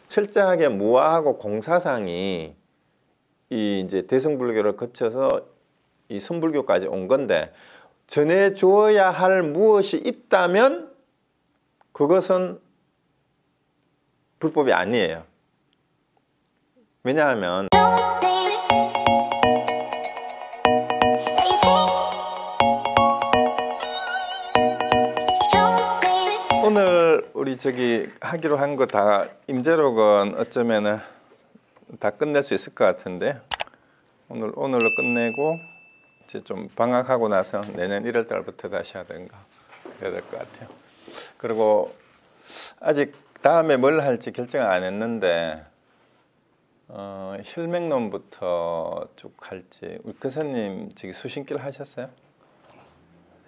철저하게 무아하고 공사상이 이 이제 대승불교를 거쳐서 이 선불교까지 온 건데, 전해 주어야 할 무엇이 있다면 그것은 불법이 아니에요. 왜냐하면 오늘 우리 저기 하기로 한 거 다 임재록은 어쩌면은 다 끝낼 수 있을 것 같은데, 오늘로 끝내고 이제 좀 방학하고 나서 내년 1월 달부터 다시 하든가 해야 될 것 같아요. 그리고 아직 다음에 뭘 할지 결정 안 했는데 혈맥론부터 쭉 할지. 우리 교수님 저기 수신길 하셨어요?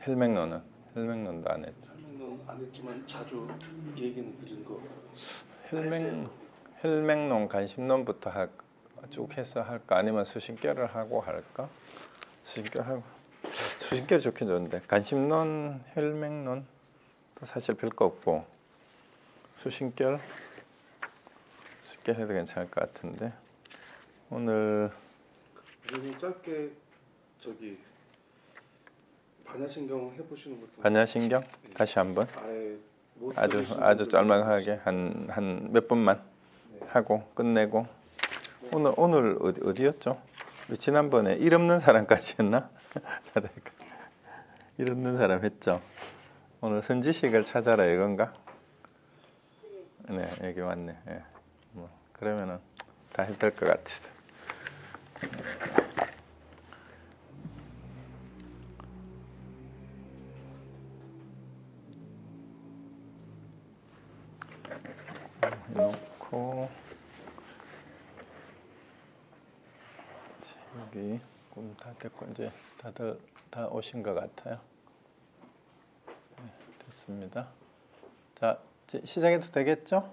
혈맥론은? 혈맥론도 안 했죠. 혈맥론 안 했지만 자주 얘기는 드린 거. 혈맥론, 간심론부터 쭉 해서 할까? 아니면 수신결을 하고 할까? 수신결 좋긴 좋은데 간심론, 혈맥론 또 사실 별거 없고 수신결 해도 괜찮을 것 같은데, 오늘 짧게 저기 반야신경 해보시는 것도. 반야신경 네. 다시 한번 아주 짤막하게 한 몇 분만 하고 끝내고. 오늘 어디였죠? 지난번에 일 없는 사람까지 했나? 일 없는 사람 했죠. 오늘 선지식을 찾아라 이건가? 네, 여기 왔네. 네. 그러면은 다 해도 될 것 같아. 놓고 여기 다 됐고 이제 다들 다 오신 것 같아요. 네, 됐습니다. 자, 이제 시작해도 되겠죠?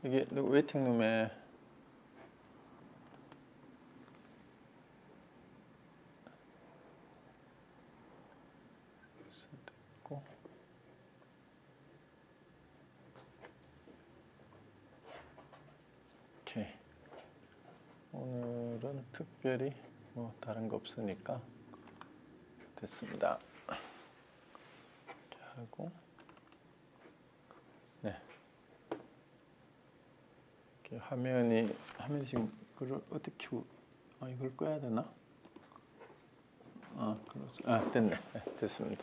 여기 웨이팅룸에 됐고. 오케이. 오늘은 특별히 뭐 다른 거 없으니까 됐습니다. 이렇게 하고, 네. 이렇게 화면이 지금 그걸 어떻게 이걸 꺼야 되나? 됐네. 네, 됐습니다.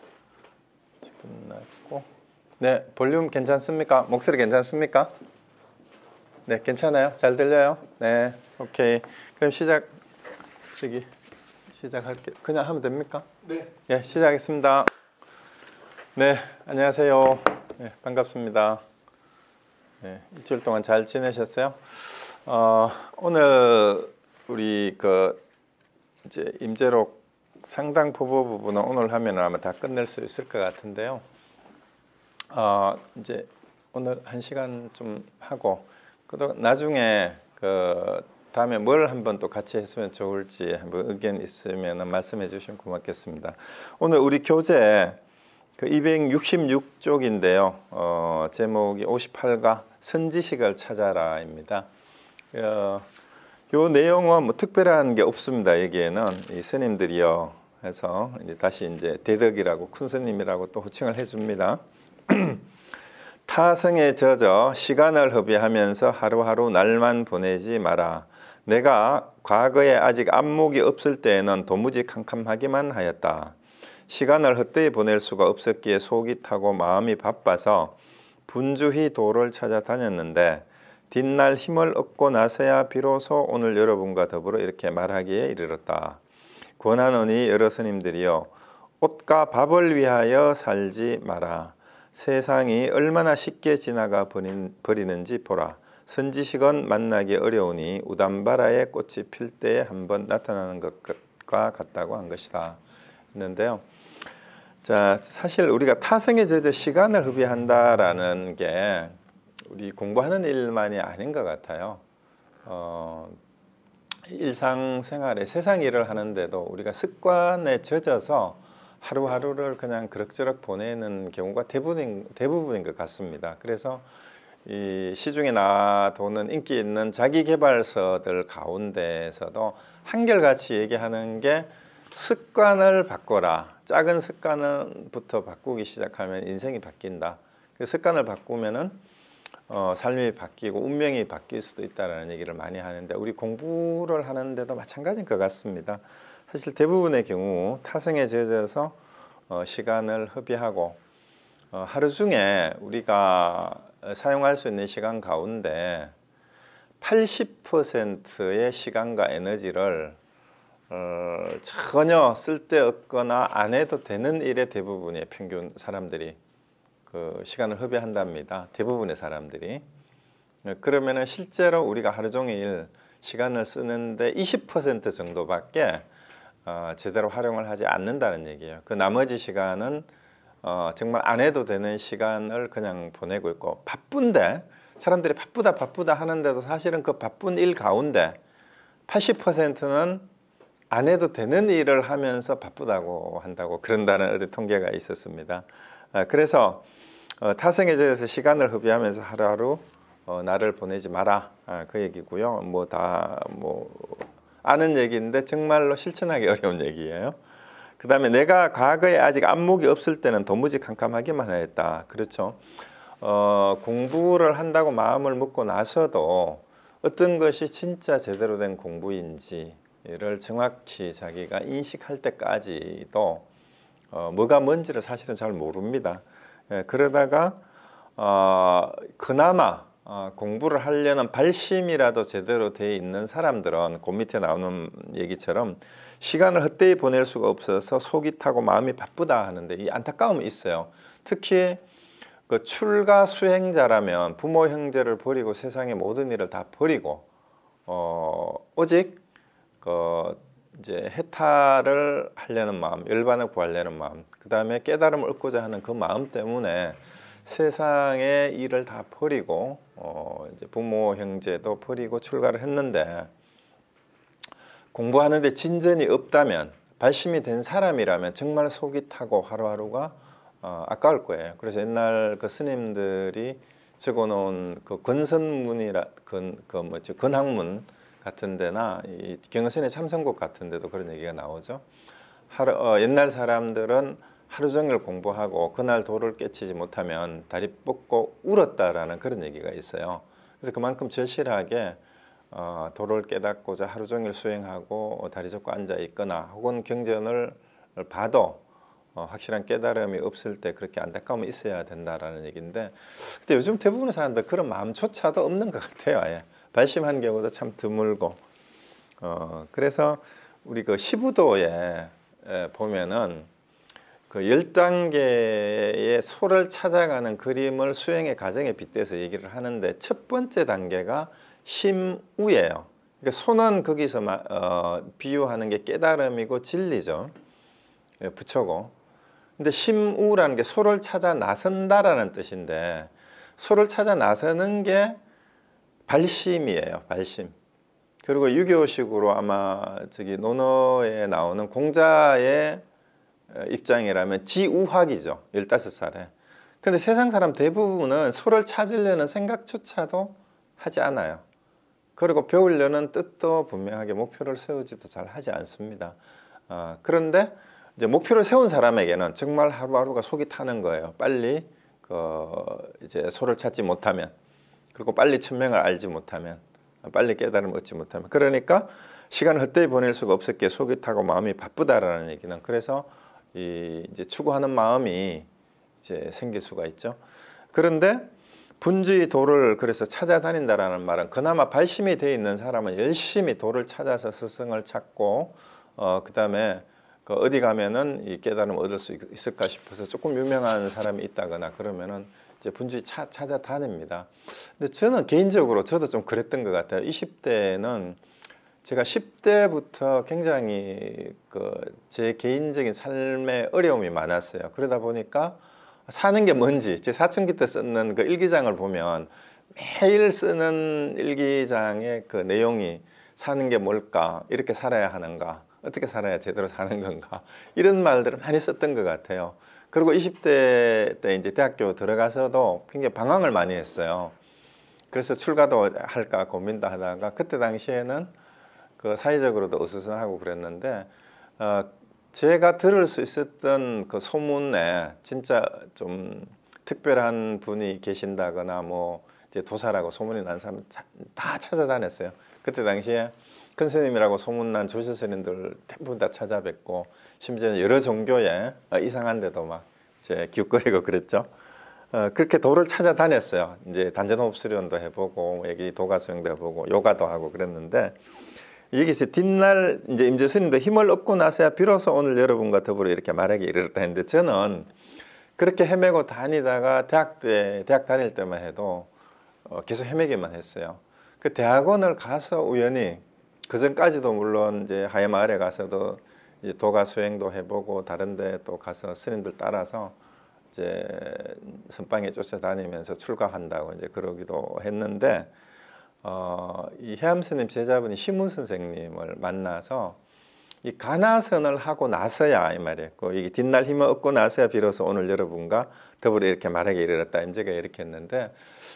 끝났고, 네, 볼륨 괜찮습니까? 목소리 괜찮습니까? 네, 괜찮아요? 잘 들려요? 네, 오케이. 그럼 시작할게요. 그냥 하면 됩니까? 네. 네, 시작하겠습니다. 네, 안녕하세요. 네, 반갑습니다. 네, 일주일 동안 잘 지내셨어요? 오늘 우리 이제 임재록 상당 부분은 오늘 하면 아마 다 끝낼 수 있을 것 같은데요. 이제 오늘 1시간 좀 하고, 나중에 다음에 뭘 한번 또 같이 했으면 좋을지 한번 의견 있으면 말씀해 주시면 고맙겠습니다. 오늘 우리 교재 266쪽인데요. 제목이 58가 선지식을 찾아라입니다. 요 내용은 뭐 특별한 게 없습니다. 여기에는 이 스님들이요 해서 다시 이제 대덕이라고 큰 스님이라고 또 호칭을 해줍니다. 타성에 젖어 시간을 허비하면서 하루하루 날만 보내지 마라. 내가 과거에 아직 안목이 없을 때에는 도무지 캄캄하기만 하였다. 시간을 헛되이 보낼 수가 없었기에 속이 타고 마음이 바빠서 분주히 도를 찾아다녔는데, 뒷날 힘을 얻고 나서야 비로소 오늘 여러분과 더불어 이렇게 말하기에 이르렀다. 권하노니 여러 스님들이여, 옷과 밥을 위하여 살지 마라. 세상이 얼마나 쉽게 지나가 버리는지 보라. 선지식은 만나기 어려우니 우담바라의 꽃이 필 때에 한번 나타나는 것과 같다고 한 것이다. 했는데요. 자, 사실 우리가 타성에 젖어 시간을 허비한다라는 게 우리 공부하는 일만이 아닌 것 같아요. 일상생활에 세상 일을 하는데도 우리가 습관에 젖어서 하루하루를 그냥 그럭저럭 보내는 경우가 대부분인 것 같습니다. 그래서 이 시중에 나도는 인기 있는 자기계발서들 가운데에서도 한결같이 얘기하는 게 습관을 바꿔라. 작은 습관부터 바꾸기 시작하면 인생이 바뀐다. 그 습관을 바꾸면은 삶이 바뀌고 운명이 바뀔 수도 있다라는 얘기를 많이 하는데 우리 공부를 하는데도 마찬가지인 것 같습니다. 사실 대부분의 경우 타성에 젖어서 시간을 허비하고 하루 중에 우리가 사용할 수 있는 시간 가운데 80%의 시간과 에너지를 전혀 쓸데없거나 안 해도 되는 일에 대부분의 평균 사람들이 그 시간을 허비한답니다. 대부분의 사람들이. 그러면은 실제로 우리가 하루 종일 시간을 쓰는데 20% 정도밖에 제대로 활용을 하지 않는다는 얘기예요. 그 나머지 시간은 정말 안 해도 되는 시간을 그냥 보내고 있고, 바쁜데 사람들이 바쁘다 하는데도 사실은 그 바쁜 일 가운데 80%는 안 해도 되는 일을 하면서 바쁘다고 한다고 그런다는 어디 통계가 있었습니다. 그래서 타성에 대해서 시간을 허비하면서 하루하루 나를 보내지 마라, 그 얘기고요. 뭐 아는 얘기인데 정말로 실천하기 어려운 얘기예요. 그 다음에 내가 과거에 아직 안목이 없을 때는 도무지 캄캄하기만 했다. 그렇죠. 공부를 한다고 마음을 먹고 나서도 어떤 것이 진짜 제대로 된 공부인지를 정확히 자기가 인식할 때까지도 뭐가 뭔지를 사실은 잘 모릅니다. 그러다가 그나마 공부를 하려는 발심이라도 제대로 돼 있는 사람들은 그 밑에 나오는 얘기처럼 시간을 헛되이 보낼 수가 없어서 속이 타고 마음이 바쁘다 하는데 이 안타까움이 있어요. 특히 그 출가 수행자라면 부모 형제를 버리고 세상의 모든 일을 다 버리고 오직 이제 해탈을 하려는 마음, 열반을 구하려는 마음, 그 다음에 깨달음을 얻고자 하는 그 마음 때문에 세상의 일을 다 버리고 이제 부모 형제도 버리고 출가를 했는데, 공부하는데 진전이 없다면, 발심이 된 사람이라면 정말 속이 타고 하루하루가 아까울 거예요. 그래서 옛날 그 스님들이 적어놓은 그 권선문이라 권학문 같은 데나 이 경선의 참선곡 같은 데도 그런 얘기가 나오죠. 옛날 사람들은 하루 종일 공부하고 그날 도를 깨치지 못하면 다리 뻗고 울었다라는 그런 얘기가 있어요. 그래서 그만큼 절실하게 도를 깨닫고자 하루 종일 수행하고 다리 젓고 앉아 있거나 혹은 경전을 봐도 확실한 깨달음이 없을 때 그렇게 안타까움이 있어야 된다라는 얘기인데, 근데 요즘 대부분의 사람들 그런 마음조차도 없는 것 같아요. 아예 발심한 경우도 참 드물고. 그래서 우리 그 시부도에 보면은 그 10단계의 소를 찾아가는 그림을 수행의 과정에 빗대서 얘기를 하는데, 첫 번째 단계가 심우예요. 그러니까 소는 거기서 비유하는 게 깨달음이고 진리죠. 부처고. 근데 심우라는 게 소를 찾아 나선다라는 뜻인데, 소를 찾아 나서는 게 발심이에요. 발심. 그리고 유교식으로 아마 저기 논어에 나오는 공자의 입장이라면 지우학이죠. 15살에. 근데 세상 사람 대부분은 소를 찾으려는 생각조차도 하지 않아요. 그리고 배우려는 뜻도 분명하게 목표를 세우지도 잘 하지 않습니다. 그런데 이제 목표를 세운 사람에게는 정말 하루하루가 속이 타는 거예요. 빨리 이제 소를 찾지 못하면, 그리고 빨리 천명을 알지 못하면, 빨리 깨달음을 얻지 못하면, 그러니까 시간을 헛되이 보낼 수가 없었기에 속이 타고 마음이 바쁘다라는 얘기는, 그래서 이제 추구하는 마음이 이제 생길 수가 있죠. 그런데 분주히 도를 그래서 찾아다닌다라는 말은, 그나마 발심이 되어 있는 사람은 열심히 도를 찾아서 스승을 찾고 그 다음에 어디 가면은 이 깨달음을 얻을 수 있을까 싶어서 조금 유명한 사람이 있다거나 그러면은 이제 분주히 찾아다닙니다. 근데 저는 개인적으로 저도 좀 그랬던 것 같아요. 20대는 제가 10대부터 굉장히 제 개인적인 삶에 어려움이 많았어요. 그러다 보니까 사는 게 뭔지, 제 사춘기 때 쓰는 그 일기장을 보면 매일 쓰는 일기장의 그 내용이 사는 게 뭘까, 이렇게 살아야 하는가, 어떻게 살아야 제대로 사는 건가, 이런 말들을 많이 썼던 것 같아요. 그리고 20대 때 이제 대학교 들어가서도 굉장히 방황을 많이 했어요. 그래서 출가도 할까 고민도 하다가 그때 당시에는 그 사회적으로도 어수선하고 그랬는데 제가 들을 수 있었던 그 소문에 진짜 좀 특별한 분이 계신다거나 뭐 이제 도사라고 소문이 난 사람 다 찾아다녔어요. 그때 당시에 큰 스님이라고 소문난 조실 스님들 대부분 다 찾아뵙고 심지어 여러 종교에 이상한데도 막 이제 기웃거리고 그랬죠. 그렇게 도를 찾아다녔어요. 이제 단전호흡 수련도 해보고 여기 도가 수행도 해보고 요가도 하고 그랬는데 여기서 뒷날 이제 임재 스님도 힘을 얻고 나서야 비로소 오늘 여러분과 더불어 이렇게 말하기 이르렀다 했는데 저는 그렇게 헤매고 다니다가 대학 다닐 때만 해도 계속 헤매기만 했어요. 그 대학원을 가서 우연히 그 전까지도 물론 이제 하회마을에 가서도 이제 도가 수행도 해보고 다른데 또 가서 스님들 따라서 이제 선방에 쫓아다니면서 출가한다고 이제 그러기도 했는데 이 해암 스님 제자분이 심은 선생님을 만나서 이 가나선을 하고 나서야 이 말이었고 이게 뒷날 힘을 얻고 나서야 비로소 오늘 여러분과 더불어 이렇게 말하기 이르렀다 임제가 이렇게 했는데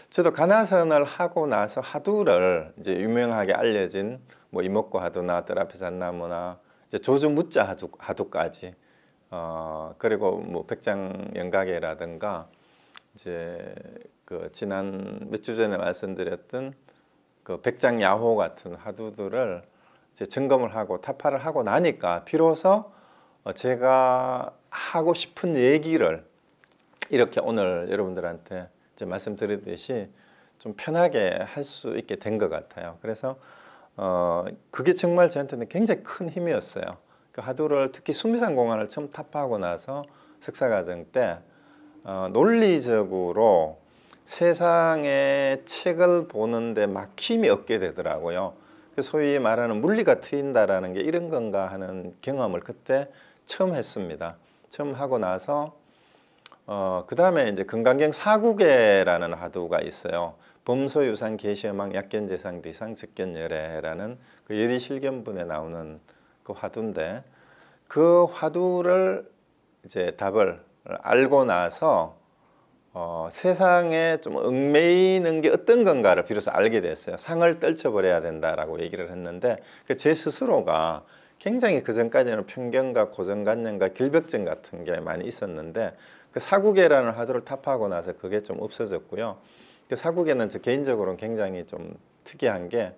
저도 가나선을 하고 나서 하두를 이제 유명하게 알려진 뭐 이목구 하두나 뜰앞에 잣나무나 이제 조주 무자 하두까지 그리고 뭐 백장영각이라든가 이제 그 지난 몇 주 전에 말씀드렸던 그 백장야호 같은 하두들을 이제 점검을 하고 타파를 하고 나니까 비로소 제가 하고 싶은 얘기를 이렇게 오늘 여러분들한테 이제 말씀드리듯이 좀 편하게 할 수 있게 된 것 같아요. 그래서 그게 정말 저한테는 굉장히 큰 힘이었어요. 그 하두를 특히 수미산 공안을 처음 타파하고 나서 석사과정 때 논리적으로 세상의 책을 보는데 막힘이 없게 되더라고요. 소위 말하는 물리가 트인다라는 게 이런 건가 하는 경험을 그때 처음 했습니다. 처음 하고 나서 그 다음에 이제 금강경 사국계라는 화두가 있어요. 범소유상 계시음왕 약견재상 비상 즉견열애라는 그 열이실견분에 나오는 그 화두인데 그 화두를 이제 답을 알고 나서 세상에 좀 얽매이는 게 어떤 건가를 비로소 알게 됐어요. 상을 떨쳐버려야 된다라고 얘기를 했는데 제 스스로가 굉장히 그 전까지는 편견과 고정관념과 결벽증 같은 게 많이 있었는데 그 사국계라는 화두를 탑하고 나서 그게 좀 없어졌고요. 그 사국계는 저 개인적으로는 굉장히 좀 특이한 게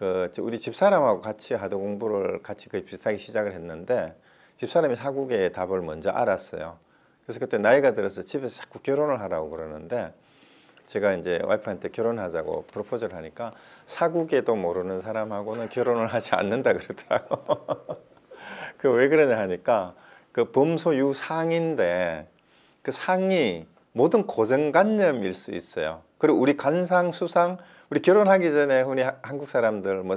그 우리 집사람하고 같이 하도 공부를 같이 거의 비슷하게 시작을 했는데 집사람이 사국계의 답을 먼저 알았어요. 그래서 그때 나이가 들어서 집에서 자꾸 결혼을 하라고 그러는데 제가 이제 와이프한테 결혼하자고 프로포즈를 하니까 사국계도 모르는 사람하고는 결혼을 하지 않는다 그러더라고. 그 왜 그러냐 하니까 그 범소유상인데 그 상이 모든 고정관념일 수 있어요. 그리고 우리 관상, 수상, 우리 결혼하기 전에 우리 한국 사람들 뭐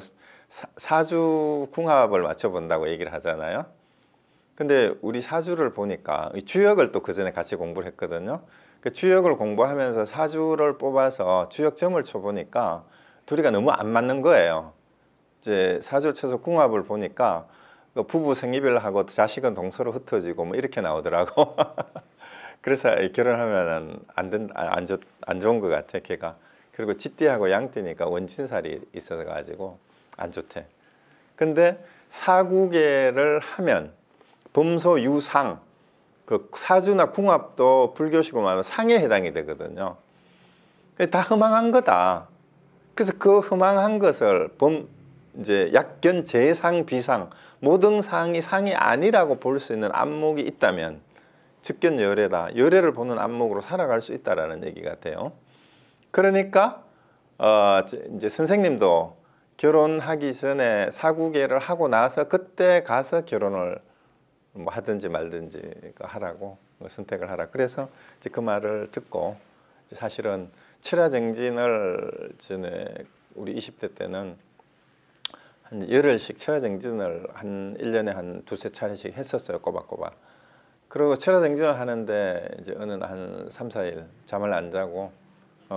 사주 궁합을 맞춰본다고 얘기를 하잖아요. 근데 우리 사주를 보니까 주역을 또 그 전에 같이 공부를 했거든요. 그 주역을 공부하면서 사주를 뽑아서 주역점을 쳐보니까 둘이가 너무 안 맞는 거예요. 이제 사주를 쳐서 궁합을 보니까 부부 생이별하고 자식은 동서로 흩어지고 뭐 이렇게 나오더라고. 그래서 결혼하면은 안 좋은 것 같아 걔가. 그리고 쥐띠하고 양띠니까 원친살이 있어가지고 안 좋대. 근데 사국계를 하면 범소유상 그 사주나 궁합도 불교식으로 말하면 상에 해당이 되거든요. 다 허망한 거다. 그래서 그 허망한 것을 이제 약견 재상 비상 모든 상이 상이 아니라고 볼 수 있는 안목이 있다면 즉견 열애다. 열애를 보는 안목으로 살아갈 수 있다라는 얘기 같아요. 그러니까 이제 선생님도 결혼하기 전에 사국계를 하고 나서 그때 가서 결혼을 뭐 하든지 말든지 하라고 선택을 하라. 그래서 이제 그 말을 듣고 사실은 철야정진을 전에 우리 20대 때는 한 열흘씩 철야정진을 한 1년에 한 두세 차례씩 했었어요. 꼬박꼬박. 그리고 철야정진을 하는데 이제 어느 한 3, 4일 잠을 안 자고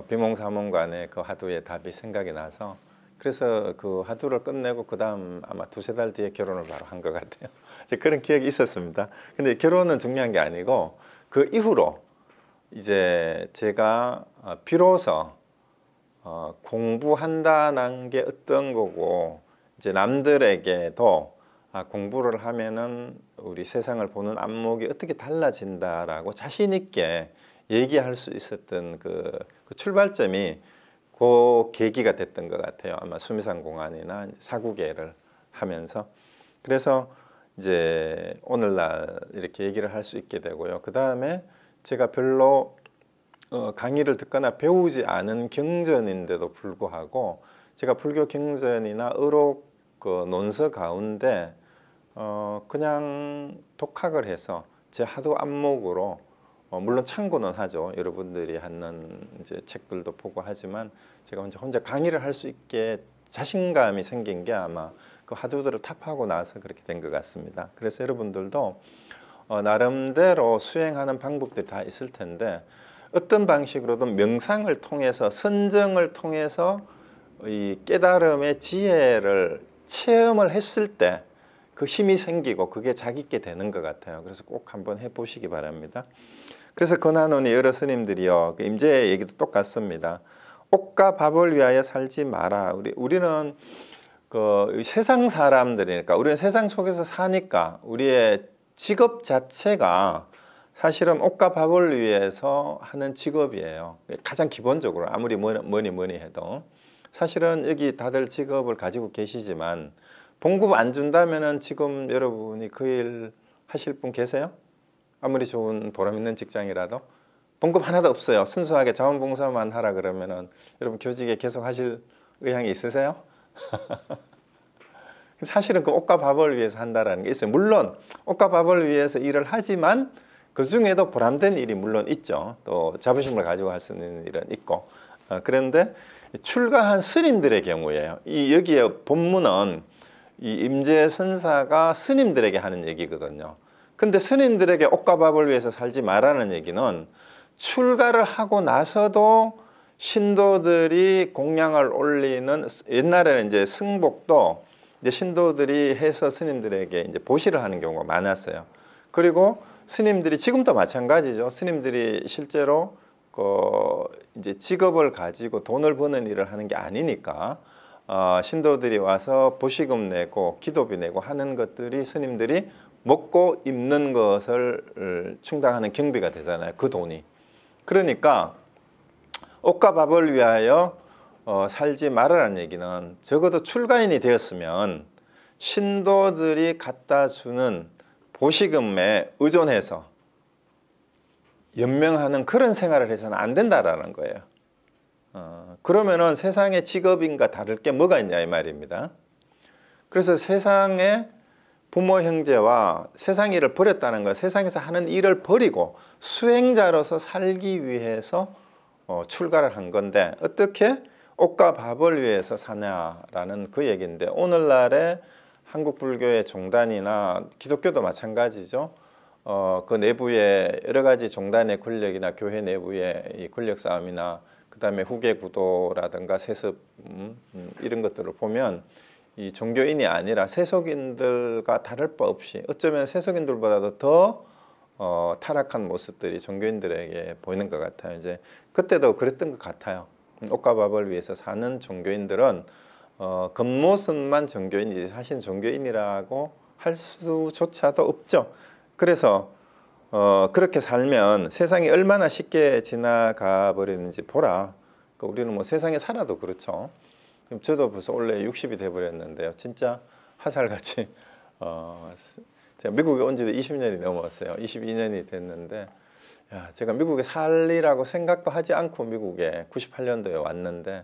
비몽사몽간에 그 하두의 답이 생각이 나서 그래서 그 하두를 끝내고 그 다음 아마 두세 달 뒤에 결혼을 바로 한 것 같아요. 그런 기억이 있었습니다. 근데 결혼은 중요한 게 아니고 그 이후로 이제 제가 비로소 공부한다는 게 어떤 거고 이제 남들에게도 공부를 하면은 우리 세상을 보는 안목이 어떻게 달라진다라고 자신 있게 얘기할 수 있었던 그 출발점이 그 계기가 됐던 것 같아요. 아마 수미산 공안이나 사구계를 하면서. 그래서 이제 오늘날 이렇게 얘기를 할 수 있게 되고요. 그 다음에 제가 별로 강의를 듣거나 배우지 않은 경전인데도 불구하고 제가 불교 경전이나 의록 그 논서 가운데 그냥 독학을 해서 제 하도 안목으로 물론 참고는 하죠. 여러분들이 하는 이제 책들도 보고 하지만 제가 혼자 강의를 할 수 있게 자신감이 생긴 게 아마 그 하도들을 탑하고 나서 그렇게 된 것 같습니다. 그래서 여러분들도 나름대로 수행하는 방법들이 다 있을 텐데 어떤 방식으로든 명상을 통해서 선정을 통해서 이 깨달음의 지혜를 체험을 했을 때 그 힘이 생기고 그게 자기께 되는 것 같아요. 그래서 꼭 한번 해보시기 바랍니다. 그래서 권한원이 여러 스님들이요, 임재 얘기도 똑같습니다. 옷과 밥을 위하여 살지 마라. 우리는 그 세상 사람들이니까, 우리는 세상 속에서 사니까 우리의 직업 자체가 사실은 옷과 밥을 위해서 하는 직업이에요. 가장 기본적으로 아무리 뭐니 해도 사실은 여기 다들 직업을 가지고 계시지만 봉급 안 준다면은 지금 여러분이 그 일 하실 분 계세요? 아무리 좋은 보람 있는 직장이라도 봉급 하나도 없어요. 순수하게 자원봉사만 하라 그러면은 여러분 교직에 계속 하실 의향이 있으세요? 사실은 그 옷과 밥을 위해서 한다라는 게 있어요. 물론 옷과 밥을 위해서 일을 하지만 그 중에도 보람된 일이 물론 있죠. 또 자부심을 가지고 할 수 있는 일은 있고. 그런데 출가한 스님들의 경우에요. 여기에 본문은 이 임재 선사가 스님들에게 하는 얘기거든요. 근데 스님들에게 옷과 밥을 위해서 살지 말라는 얘기는 출가를 하고 나서도 신도들이 공양을 올리는, 옛날에는 이제 승복도 이제 신도들이 해서 스님들에게 이제 보시를 하는 경우가 많았어요. 그리고 스님들이 지금도 마찬가지죠. 스님들이 실제로 이제 직업을 가지고 돈을 버는 일을 하는 게 아니니까 신도들이 와서 보시금 내고 기도비 내고 하는 것들이 스님들이 먹고 입는 것을 충당하는 경비가 되잖아요. 그 돈이. 그러니까 옷과 밥을 위하여 살지 말아라는 얘기는 적어도 출가인이 되었으면 신도들이 갖다 주는 보시금에 의존해서 연명하는 그런 생활을 해서는 안 된다라는 거예요. 그러면은 세상의 직업인과 다를 게 뭐가 있냐 이 말입니다. 그래서 세상에 부모 형제와 세상 일을 버렸다는 것, 세상에서 하는 일을 버리고 수행자로서 살기 위해서 출가를 한 건데 어떻게 옷과 밥을 위해서 사냐라는 그 얘기인데, 오늘날의 한국 불교의 종단이나 기독교도 마찬가지죠. 그 내부의 여러 가지 종단의 권력이나 교회 내부의 이 권력 싸움이나 그 다음에 후계 구도라든가 세습 이런 것들을 보면 이 종교인이 아니라 세속인들과 다를 바 없이 어쩌면 세속인들보다도 더 타락한 모습들이 종교인들에게 보이는 것 같아요. 이제 그때도 그랬던 것 같아요. 옷과 밥을 위해서 사는 종교인들은 겉모습만 종교인이지 사실 종교인이라고 할 수조차도 없죠. 그래서 그렇게 살면 세상이 얼마나 쉽게 지나가 버리는지 보라. 우리는 뭐 세상에 살아도 그렇죠. 저도 벌써 원래 60이 돼 버렸는데요. 진짜 화살같이 제가 미국에 온 지도 20년이 넘었어요. 22년이 됐는데 제가 미국에 살리라고 생각도 하지 않고 미국에 98년도에 왔는데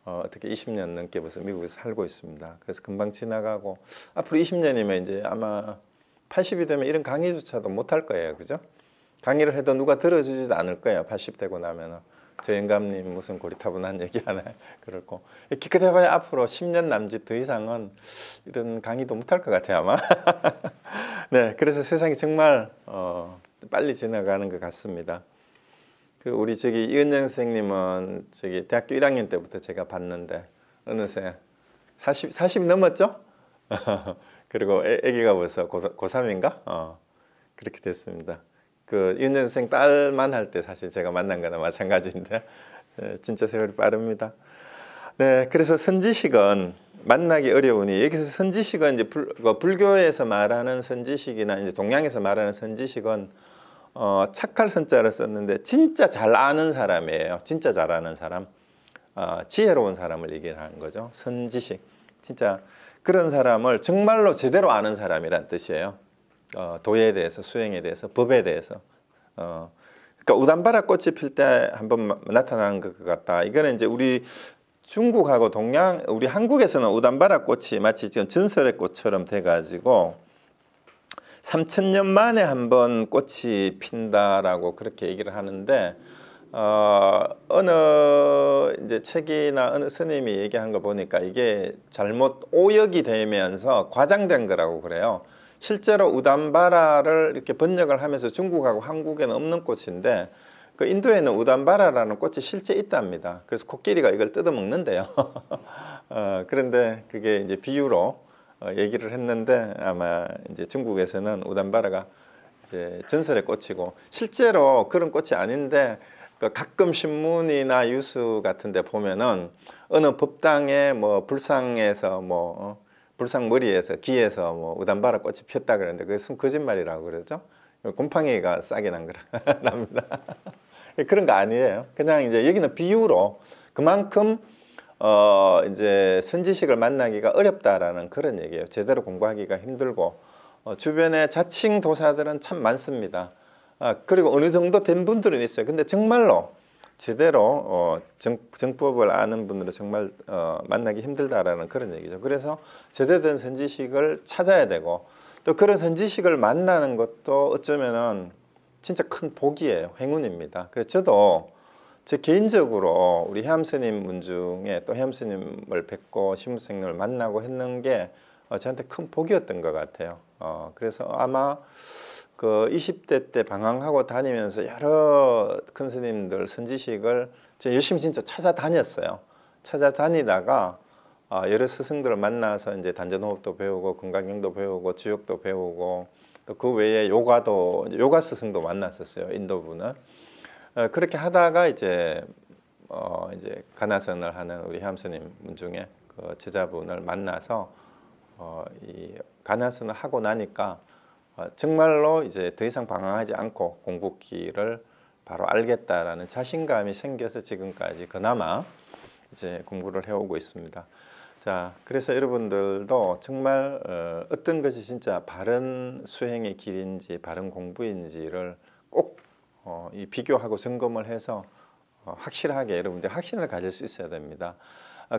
어떻게 20년 넘게 벌써 미국에서 살고 있습니다. 그래서 금방 지나가고 앞으로 20년이면 이제 아마 80이 되면 이런 강의조차도 못할 거예요. 그죠? 강의를 해도 누가 들어주지도 않을 거예요. 80 되고 나면은. 저 영감님 무슨 고리타분한 얘기 하나 그렇고 기껏해봐야 앞으로 10년 남짓 더 이상은 이런 강의도 못할 것 같아요 아마. 네, 그래서 세상이 정말 빨리 지나가는 것 같습니다. 그 우리 이은영 선생님은 대학교 1학년 때부터 제가 봤는데 어느새 40 넘었죠? 그리고 아기가 벌써 고3인가? 그렇게 됐습니다. 그 이은영 선생 딸만 할 때 사실 제가 만난 거나 마찬가지인데 네, 진짜 세월이 빠릅니다. 네, 그래서 선지식은 만나기 어려우니 여기서 선지식은 이제 불교에서 말하는 선지식이나 이제 동양에서 말하는 선지식은 착할 선자를 썼는데 진짜 잘 아는 사람이에요. 진짜 잘 아는 사람, 지혜로운 사람을 얘기하는 거죠. 선지식, 진짜 그런 사람을 정말로 제대로 아는 사람이란 뜻이에요. 도에 대해서, 수행에 대해서, 법에 대해서. 그러니까 우담바라 꽃이 필 때 한번 나타나는 것 같다. 이거는 이제 우리 중국하고 동양, 우리 한국에서는 우담바라 꽃이 마치 지금 전설의 꽃처럼 돼가지고 3000년 만에 한번 꽃이 핀다라고 그렇게 얘기를 하는데, 어느 이제 책이나 어느 스님이 얘기한 거 보니까 이게 잘못 오역이 되면서 과장된 거라고 그래요. 실제로 우담바라를 이렇게 번역을 하면서 중국하고 한국에는 없는 꽃인데, 그 인도에는 우담바라라는 꽃이 실제 있답니다. 그래서 코끼리가 이걸 뜯어먹는데요. 그런데 그게 이제 비유로 얘기를 했는데, 아마 이제 중국에서는 우담바라가 이제 전설의 꽃이고 실제로 그런 꽃이 아닌데, 그 가끔 신문이나 뉴스 같은데 보면은 어느 법당에 뭐 불상에서 뭐 불상머리에서 기에서 뭐 우담바라 꽃이 폈다 그러는데 그게 거짓말이라고 그러죠. 곰팡이가 싸게 난 거랍니다. 그런 거 아니에요. 그냥 이제 여기는 비유로 그만큼 이제 선지식을 만나기가 어렵다라는 그런 얘기예요. 제대로 공부하기가 힘들고 주변에 자칭 도사들은 참 많습니다. 그리고 어느 정도 된 분들은 있어요. 근데 정말로 제대로 정법을 아는 분들은 정말 만나기 힘들다라는 그런 얘기죠. 그래서 제대로 된 선지식을 찾아야 되고 또 그런 선지식을 만나는 것도 어쩌면은 진짜 큰 복이에요. 행운입니다. 그래서 저도 제 개인적으로 우리 해암 스님 문 중에 또 해암 스님을 뵙고 심무스님을 만나고 했는 게 저한테 큰 복이었던 것 같아요. 그래서 아마 그 20대 때 방황하고 다니면서 여러 큰 스님들 선지식을 제가 열심히 진짜 찾아다녔어요. 찾아다니다가 여러 스승들을 만나서 이제 단전호흡도 배우고 건강경도 배우고 주역도 배우고 또 그 외에 요가 스승도 만났었어요. 인도 분은. 그렇게 하다가 이제 가나선을 하는 우리 해암스님 문 중에 그 제자분을 만나서 이 가나선을 하고 나니까 정말로 이제 더 이상 방황하지 않고 공부길을 바로 알겠다라는 자신감이 생겨서 지금까지 그나마 이제 공부를 해오고 있습니다. 자, 그래서 여러분들도 정말 어떤 것이 진짜 바른 수행의 길인지 바른 공부인지를 꼭 이 비교하고 점검을 해서 확실하게 여러분들 확신을 가질 수 있어야 됩니다.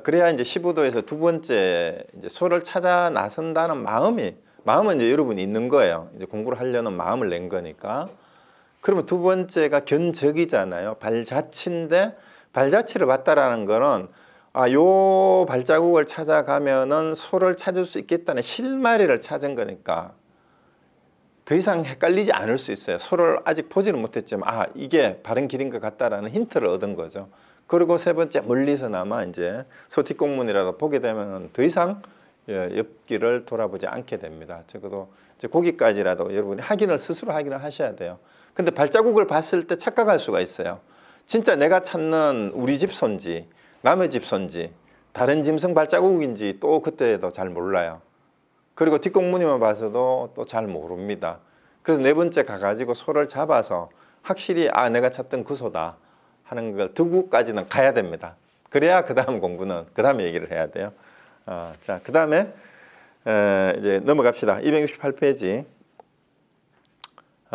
그래야 이제 15도에서 두 번째 이제 소를 찾아 나선다는 마음은 이제 여러분이 있는 거예요. 이제 공부를 하려는 마음을 낸 거니까. 그러면 두 번째가 견적이잖아요. 발자취인데 발자취를 봤다라는 거는 요 발자국을 찾아가면은 소를 찾을 수 있겠다는 실마리를 찾은 거니까 더 이상 헷갈리지 않을 수 있어요. 소를 아직 보지는 못했지만 이게 바른 길인 것 같다라는 힌트를 얻은 거죠. 그리고 세 번째 멀리서나마 이제 소 뒷공문이라도 보게 되면 더 이상 옆길을 돌아보지 않게 됩니다. 적어도 이제 거기까지라도 여러분이 스스로 확인을 하셔야 돼요. 근데 발자국을 봤을 때 착각할 수가 있어요. 진짜 내가 찾는 우리 집 손지, 남의 집 손지, 다른 짐승 발자국인지 또 그때도 잘 몰라요. 그리고 뒷공무니만 봐서도 또 잘 모릅니다. 그래서 네 번째 가가지고 소를 잡아서 확실히 내가 찾던 그 소다 하는 걸 두고까지는 가야 됩니다. 그래야 그 다음 공부는 그 다음에 얘기를 해야 돼요. 자, 그 다음에 이제 넘어갑시다. 268페이지.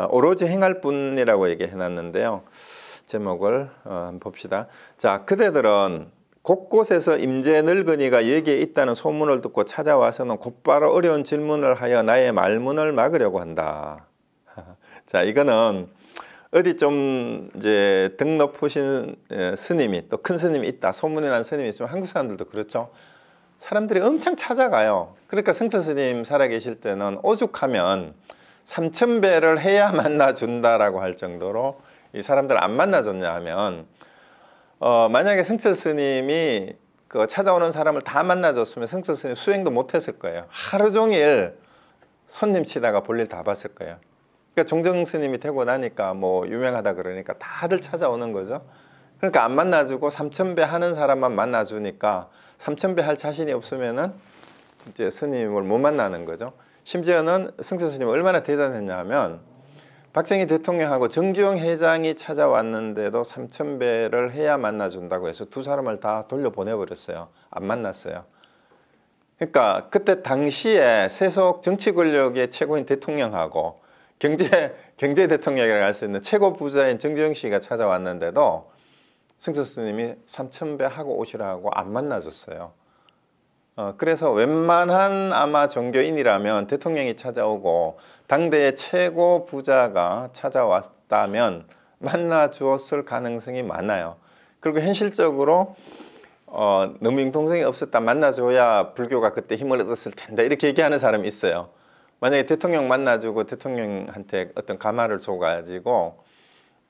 오로지 행할 뿐이라고 얘기해놨는데요. 제목을 한번 봅시다. 자, 그대들은 곳곳에서 임재 늙은이가 여기에 있다는 소문을 듣고 찾아와서는 곧바로 어려운 질문을 하여 나의 말문을 막으려고 한다. 자, 이거는 어디 좀 이제 등 높으신 스님이 또 큰 스님이 있다, 소문이 난 스님이 있으면 한국 사람들도 그렇죠. 사람들이 엄청 찾아가요. 그러니까 성철 스님 살아계실 때는 오죽하면 3000배를 해야 만나준다라고 할 정도로 이 사람들 안 만나줬냐 하면 만약에 성철 스님이 그 찾아오는 사람을 다 만나줬으면 성철 스님 수행도 못했을 거예요. 하루 종일 손님 치다가 볼일 다 봤을 거예요. 그러니까 종정 스님이 되고 나니까 뭐 유명하다 그러니까 다들 찾아오는 거죠. 그러니까 안 만나주고 3,000배 하는 사람만 만나주니까 3,000배 할 자신이 없으면은 이제 스님을 못 만나는 거죠. 심지어는 승천 스님이 얼마나 대단했냐 하면 박정희 대통령하고 정주영 회장이 찾아왔는데도 3,000배를 해야 만나준다고 해서 두 사람을 다 돌려보내버렸어요. 안 만났어요. 그러니까 그때 당시에 세속 정치 권력의 최고인 대통령하고 경제 대통령이라고 할 수 있는 최고 부자인 정주영 씨가 찾아왔는데도 승천 스님이 3,000배 하고 오시라고 안 만나줬어요. 그래서 웬만한 아마 종교인이라면 대통령이 찾아오고 당대의 최고 부자가 찾아왔다면 만나주었을 가능성이 많아요. 그리고 현실적으로 너무 융통성이 없었다, 만나줘야 불교가 그때 힘을 얻었을 텐데, 이렇게 얘기하는 사람이 있어요. 만약에 대통령 만나주고 대통령한테 어떤 가마를 줘가지고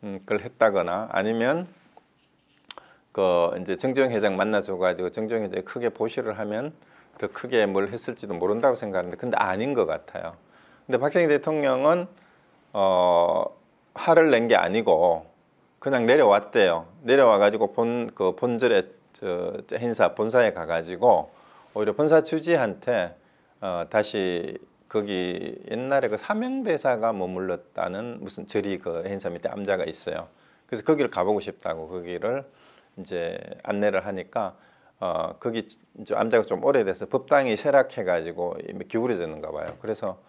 그걸 했다거나, 아니면 이제 정주영 회장 만나줘가지고 정주영 회장이 크게 보시를 하면 더 크게 뭘 했을지도 모른다고 생각하는데, 근데 아닌 것 같아요. 근데 박정희 대통령은 화를 낸 게 아니고 그냥 내려왔대요. 내려와가지고 본절에 행사 본사에 가가지고 오히려 본사 주지한테 다시 거기 옛날에 그 사명대사가 머물렀다는 무슨 절이 그 행사 밑에 암자가 있어요. 그래서 거기를 가보고 싶다고 거기를 이제 안내를 하니까 거기 암자가 좀 오래돼서 법당이 쇠락해가지고 기울어졌는가 봐요. 그래서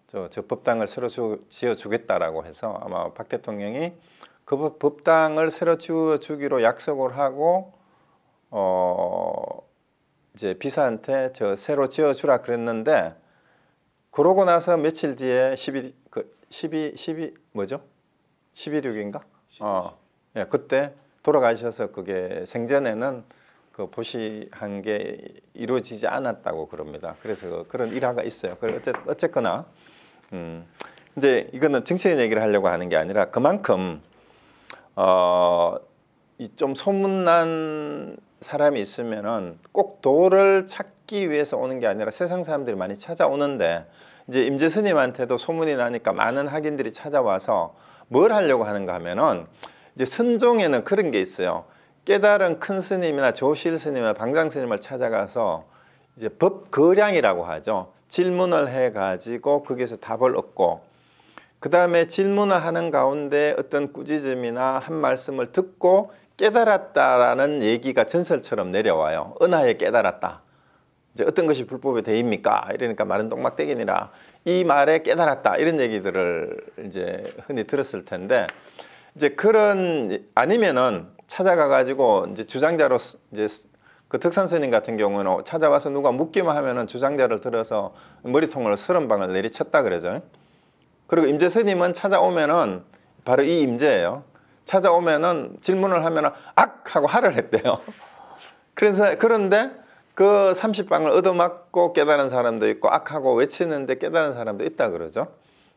저 법당을 새로 지어주겠다라고 해서 아마 박 대통령이 그 법당을 새로 지어주기로 약속을 하고 이제 비서한테 저 새로 지어주라 그랬는데, 그러고 나서 며칠 뒤에 12 뭐죠? 11.6인가? 예, 그때 돌아가셔서 그게 생전에는 그 보시한 게 이루어지지 않았다고 그럽니다. 그래서 그런 일화가 있어요. 어쨌거나 이제 이거는 정치적인 얘기를 하려고 하는 게 아니라 그만큼 좀 소문난 사람이 있으면은 꼭 도를 찾기 위해서 오는 게 아니라 세상 사람들이 많이 찾아오는데, 이제 임재 스님한테도 소문이 나니까 많은 학인들이 찾아와서 뭘 하려고 하는가 하면은, 이제 선종에는 그런 게 있어요. 깨달은 큰 스님이나 조실 스님이나 방장 스님을 찾아가서 이제 법거량이라고 하죠. 질문을 해가지고 거기서 답을 얻고, 그 다음에 질문을 하는 가운데 어떤 꾸짖음이나 한 말씀을 듣고 깨달았다라는 얘기가 전설처럼 내려와요. 은하에 깨달았다. 이제 어떤 것이 불법의 대입니까? 이러니까 말은 똥막대기니라. 이 말에 깨달았다. 이런 얘기들을 이제 흔히 들었을 텐데, 이제 그런 아니면은 찾아가 가지고 이제 주장자로 이제 그 덕산 스님 같은 경우는 찾아와서 누가 묻기만 하면은 주장자를 들어서 머리통을 30방을 내리쳤다 그러죠. 그리고 임재 스님은 찾아오면은 바로 이 임재예요. 찾아오면은 질문을 하면은 악 하고 화를 했대요. 그런데 그 30방을 얻어맞고 깨달은 사람도 있고 악하고 외치는데 깨달은 사람도 있다 그러죠.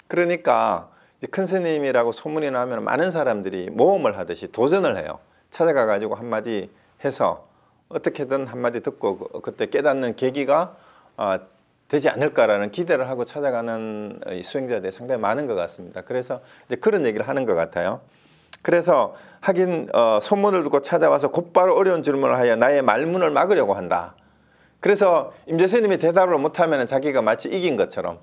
그러니까 큰 스님이라고 소문이 나면 많은 사람들이 모험을 하듯이 도전을 해요. 찾아가 가지고 한마디 해서 어떻게든 한마디 듣고 그때 깨닫는 계기가 되지 않을까라는 기대를 하고 찾아가는 수행자들이 상당히 많은 것 같습니다. 그래서 이제 그런 얘기를 하는 것 같아요. 그래서 하긴 소문을 듣고 찾아와서 곧바로 어려운 질문을 하여 나의 말문을 막으려고 한다. 그래서 임재 스님이 대답을 못하면 자기가 마치 이긴 것처럼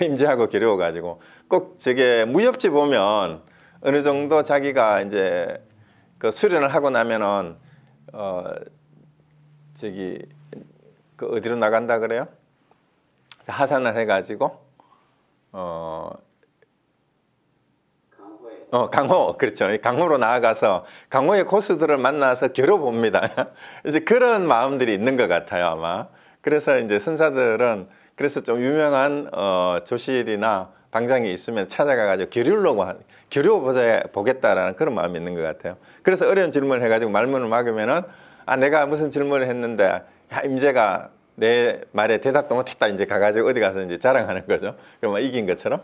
임재하고 겨루어가지고 꼭 저게 무협지 보면 어느 정도 자기가 이제 그 수련을 하고 나면은 그 어디로 나간다 그래요? 하산을 해가지고 강호, 그렇죠. 강호로 나아가서 강호의 고수들을 만나서 겨뤄봅니다. 이제 그런 마음들이 있는 것 같아요, 아마. 그래서 이제 선사들은 그래서 좀 유명한 조실이나 방장이 있으면 찾아가가지고 겨루어보겠다라는 그런 마음이 있는 것 같아요. 그래서 어려운 질문을 해가지고 말문을 막으면은 내가 무슨 질문을 했는데 임재가 내 말에 대답도 못했다. 이제 가가지고 어디 가서 이제 자랑하는 거죠. 그러면 이긴 것처럼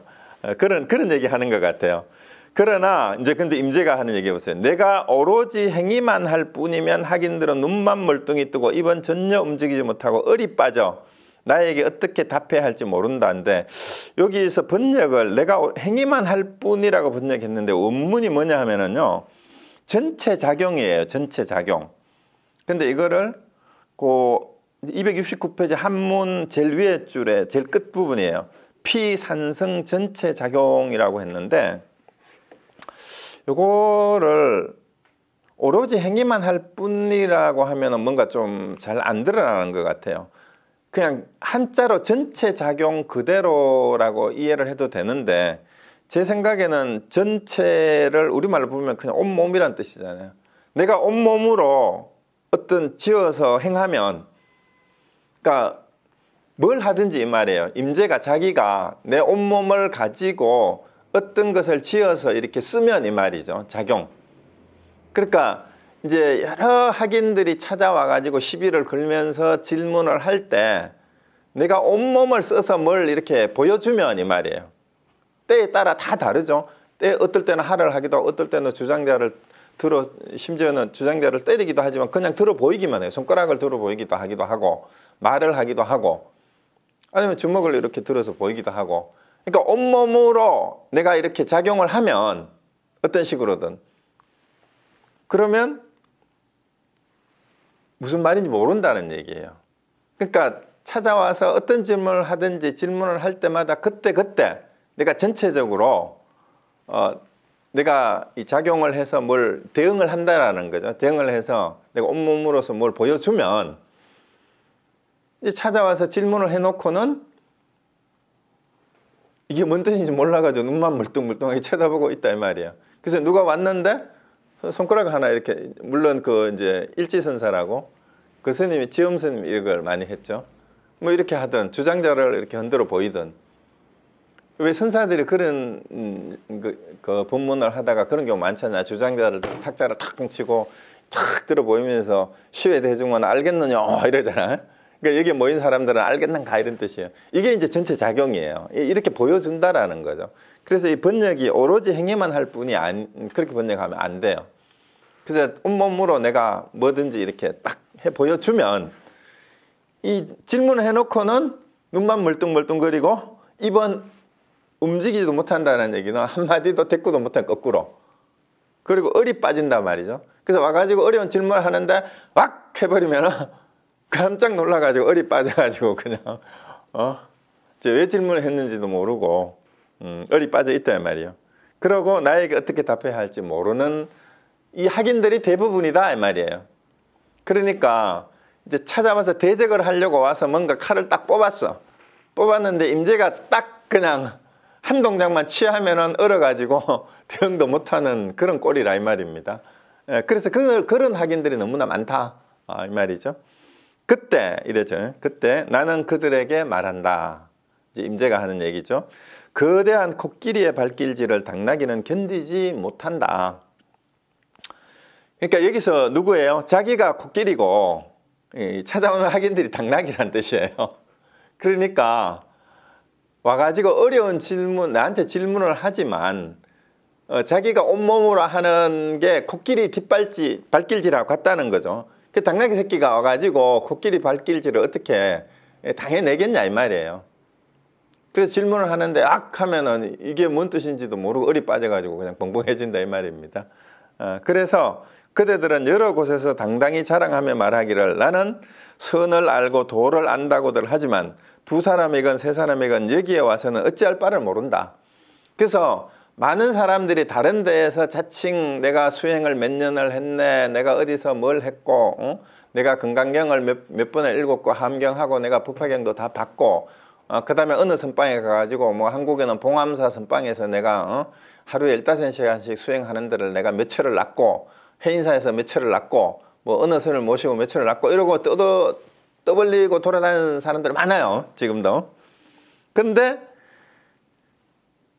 그런 얘기 하는 것 같아요. 그러나 이제 근데 임재가 하는 얘기 보세요. 내가 오로지 행위만 할 뿐이면 학인들은 눈만 멀뚱히 뜨고 입은 전혀 움직이지 못하고 얼이 빠져 나에게 어떻게 답해야 할지 모른다는데, 여기서 번역을 내가 행위만 할 뿐이라고 번역했는데 원문이 뭐냐 하면은요, 전체 작용이에요. 전체 작용. 근데 이거를 그 269페이지 한문 제일 위에 줄에 제일 끝 부분이에요. 피산성 전체 작용이라고 했는데 요거를 오로지 행위만 할 뿐이라고 하면은 뭔가 좀 잘 안 드러나는 것 같아요. 그냥 한자로 전체 작용 그대로라고 이해를 해도 되는데 제 생각에는 전체를 우리말로 보면 그냥 온몸이란 뜻이잖아요. 내가 온몸으로 어떤 지어서 행하면, 그러니까 뭘 하든지 이 말이에요. 임재가 자기가 내 온몸을 가지고 어떤 것을 지어서 이렇게 쓰면 이 말이죠. 작용. 그러니까 이제 여러 학인들이 찾아와 가지고 시비를 걸면서 질문을 할 때 내가 온몸을 써서 뭘 이렇게 보여주면 이 말이에요. 때에 따라 다 다르죠. 때 어떨 때는 할을 하기도 하고 어떨 때는 주장자를 심지어는 주장자를 때리기도 하지만 그냥 들어 보이기만 해요. 손가락을 들어 보이기도 하기도 하고 말을 하기도 하고 아니면 주먹을 이렇게 들어서 보이기도 하고, 그러니까 온몸으로 내가 이렇게 작용을 하면 어떤 식으로든 그러면 무슨 말인지 모른다는 얘기예요. 그러니까 찾아와서 어떤 질문을 하든지 질문을 할 때마다 그때 내가 전체적으로 내가 이 작용을 해서 뭘 대응을 한다라는 거죠. 대응을 해서 내가 온몸으로서 뭘 보여주면 이제 찾아와서 질문을 해놓고는 이게 뭔 뜻인지 몰라가지고 눈만 물뚱물뚱하게 쳐다보고 있다 이 말이에요. 그래서 누가 왔는데 손가락 하나 이렇게, 물론 그 이제 일지선사라고 그 스님이 지엄 스님 이걸 많이 했죠. 뭐 이렇게 하든 주장자를 이렇게 흔들어 보이든, 왜 선사들이 그런 그 본문을 하다가 그런 경우 많잖아요. 주장자를 탁자를 탁 치고 탁 들어 보이면서 시외 대중은 알겠느냐 이러잖아요. 그러니까 여기 모인 사람들은 알겠는가 이런 뜻이에요. 이게 이제 전체 작용이에요. 이렇게 보여준다라는 거죠. 그래서 이 번역이 오로지 행위만 할 뿐이 그렇게 번역하면 안 돼요. 그래서 온몸으로 내가 뭐든지 이렇게 딱 해 보여주면 이 질문을 해놓고는 눈만 멀뚱멀뚱거리고 입은 움직이지도 못한다는 얘기는 한마디도 대꾸도 못한 거꾸로, 그리고 얼이 빠진단 말이죠. 그래서 와가지고 어려운 질문을 하는데 왁 해버리면은 깜짝 놀라가지고 얼이 빠져가지고 그냥 왜 질문을 했는지도 모르고 얼이 빠져 있단 말이에요. 그러고 나에게 어떻게 답해야 할지 모르는 이 학인들이 대부분이다 이 말이에요. 그러니까 이제 찾아와서 대적을 하려고 와서 뭔가 칼을 딱 뽑았는데 임재가 딱 그냥 한 동작만 취하면은 얼어가지고 대응도 못하는 그런 꼴이라 이 말입니다. 그래서 그런 학인들이 너무나 많다 이 말이죠. 그때 이래죠. 그때 나는 그들에게 말한다. 이제 임재가 하는 얘기죠. 거대한 코끼리의 발길질을 당나귀는 견디지 못한다. 그러니까 여기서 누구예요? 자기가 코끼리고 찾아오는 학인들이 당나귀란 뜻이에요. 그러니까 와가지고 어려운 질문, 나한테 질문을 하지만 자기가 온몸으로 하는 게 코끼리 발길질하고 같다는 거죠. 그 당나귀 새끼가 와가지고 코끼리 발길질을 어떻게 당해내겠냐 이 말이에요. 그래서 질문을 하는데 하면은 이게 뭔 뜻인지도 모르고 얼이 빠져가지고 그냥 벙벙해진다 이 말입니다. 그래서 그대들은 여러 곳에서 당당히 자랑하며 말하기를 나는 선을 알고 도를 안다고들 하지만 두 사람이건 세 사람이건 여기에 와서는 어찌할 바를 모른다. 그래서 많은 사람들이 다른 데에서 자칭 내가 수행을 몇 년을 했네, 내가 어디서 뭘 했고, 내가 금강경을 몇 번을 읽었고 함경하고 내가 부파경도 다 받고, 그 다음에 어느 선방에 가가지고 뭐 한국에는 봉암사 선방에서 내가 하루에 15시간씩 수행하는 데를 내가 몇 철을 놨고, 해인사에서 몇 철을 놨고, 뭐 어느 선을 모시고 몇 철을 놨고 이러고 떠벌리고 돌아다니는 사람들 많아요 지금도. 근데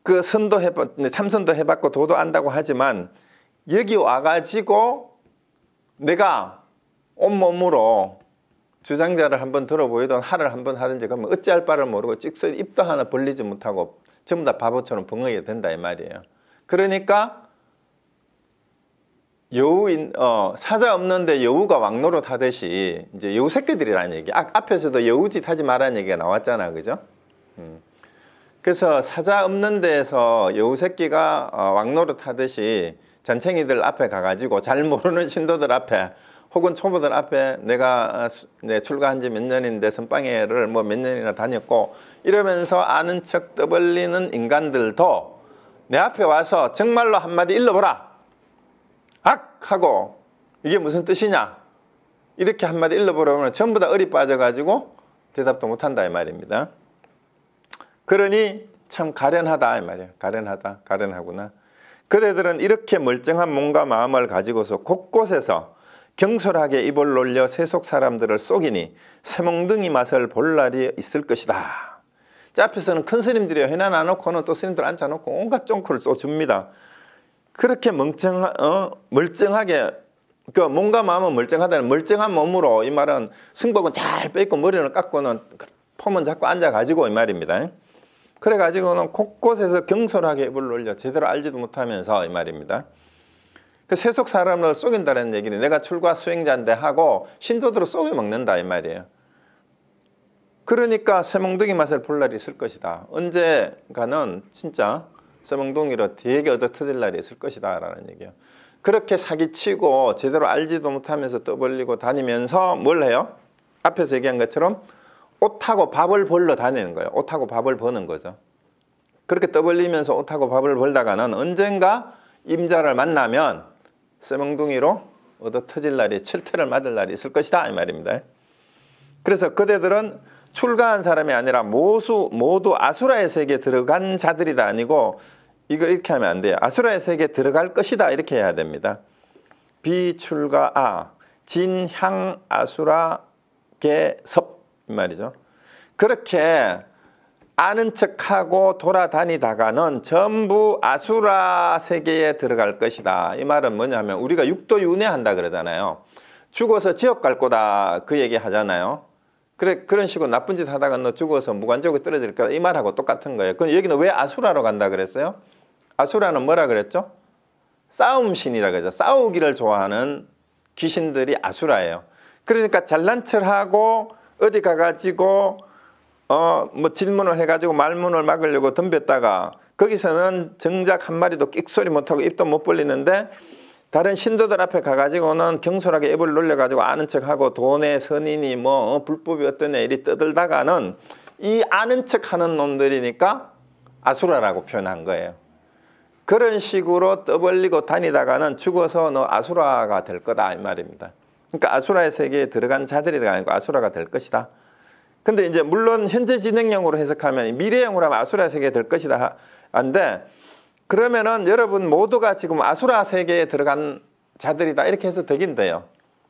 그 참선도 해봤고 도도 안다고 하지만 여기 와가지고 내가 온몸으로 주장자를 한번 들어보이든 할을 한번 하든지 그러면 어찌할 바를 모르고 찍소리 입도 하나 벌리지 못하고 전부 다 바보처럼 벙어리가 된다 이 말이에요. 그러니까 사자 없는데 여우가 왕노릇 하듯이 이제 여우 새끼들이라는 얘기. 앞에서도 여우짓 하지 말라는 얘기가 나왔잖아, 그죠? 그래서 사자 없는 데에서 여우 새끼가 왕노릇 하듯이 잔챙이들 앞에 가가지고 잘 모르는 신도들 앞에 혹은 초보들 앞에 내가 출가한 지 몇 년인데 선방회를 뭐 몇 년이나 다녔고 이러면서 아는 척 떠벌리는 인간들도 내 앞에 와서 정말로 한마디 일러보라. 악! 하고 이게 무슨 뜻이냐? 이렇게 한마디 일러보라면 전부 다 얼이 빠져가지고 대답도 못한다 이 말입니다. 그러니 참 가련하다 이 말이에요. 가련하구나. 그대들은 이렇게 멀쩡한 몸과 마음을 가지고서 곳곳에서 경솔하게 입을 놀려 세속 사람들을 속이니 새몽둥이 맛을 볼 날이 있을 것이다. 자, 앞에서는 큰 스님들이 해놔놓고는 또 스님들 앉혀놓고 온갖 쫑크를 쏘줍니다. 그렇게 멀쩡하게 그 몸과 마음은 멀쩡하다는 멀쩡한 몸으로 이 말은 승복은 잘 빼고 머리를 깎고는 폼은 잡고 앉아가지고 이 말입니다. 그래가지고는 곳곳에서 경솔하게 입을 놀려 제대로 알지도 못하면서 이 말입니다. 그 세속 사람을 속인다는 얘기는 내가 출가 수행자인데 하고 신도들을 속여 먹는다 이 말이에요. 그러니까 새몽둥이 맛을 볼 날이 있을 것이다. 언젠가는 진짜 새몽둥이로 되게 얻어 터질 날이 있을 것이다 라는 얘기예요. 그렇게 사기치고 제대로 알지도 못하면서 떠벌리고 다니면서 뭘 해요? 앞에서 얘기한 것처럼 옷하고 밥을 벌러 다니는 거예요. 옷하고 밥을 버는 거죠. 그렇게 떠벌리면서 옷하고 밥을 벌다가는 언젠가 임자를 만나면 쇠몽둥이로 얻어 터질 날이 철퇴를 맞을 날이 있을 것이다 이 말입니다. 그래서 그대들은 출가한 사람이 아니라 모두 아수라의 세계에 들어간 자들이다 아니고 이거 이렇게 하면 안 돼요. 아수라의 세계에 들어갈 것이다 이렇게 해야 됩니다. 비출가아 진향 아수라 개섭 이 말이죠. 그렇게 아는 척하고 돌아다니다가는 전부 아수라 세계에 들어갈 것이다. 이 말은 뭐냐면 우리가 육도윤회한다 그러잖아요. 죽어서 지옥 갈 거다 그 얘기 하잖아요. 그런 식으로 나쁜 짓 하다가 너 죽어서 무관지옥에 떨어질 거다 이 말하고 똑같은 거예요. 그럼 여기는 왜 아수라로 간다 그랬어요? 아수라는 뭐라 그랬죠? 싸움신이라 그러죠. 싸우기를 좋아하는 귀신들이 아수라예요. 그러니까 잘난 척하고 어디 가가지고 뭐 질문을 해가지고 말문을 막으려고 덤볐다가 거기서는 정작 한마디도 끽소리 못하고 입도 못 벌리는데 다른 신도들 앞에 가가지고는 경솔하게 입을 놀려가지고 아는 척하고 돈의 선인이 뭐 불법이 어떠냐 이리 떠들다가는 이 아는 척하는 놈들이니까 아수라라고 표현한 거예요. 그런 식으로 떠벌리고 다니다가는 죽어서 너 아수라가 될 거다 이 말입니다. 그러니까 아수라의 세계에 들어간 자들이 아니고 아수라가 될 것이다. 근데 이제 물론 현재 진행형으로 해석하면 미래형으로 하면 아수라 세계에 될 것이다. 한데 그러면은 여러분 모두가 지금 아수라 세계에 들어간 자들이다 이렇게 해서 되긴 돼요.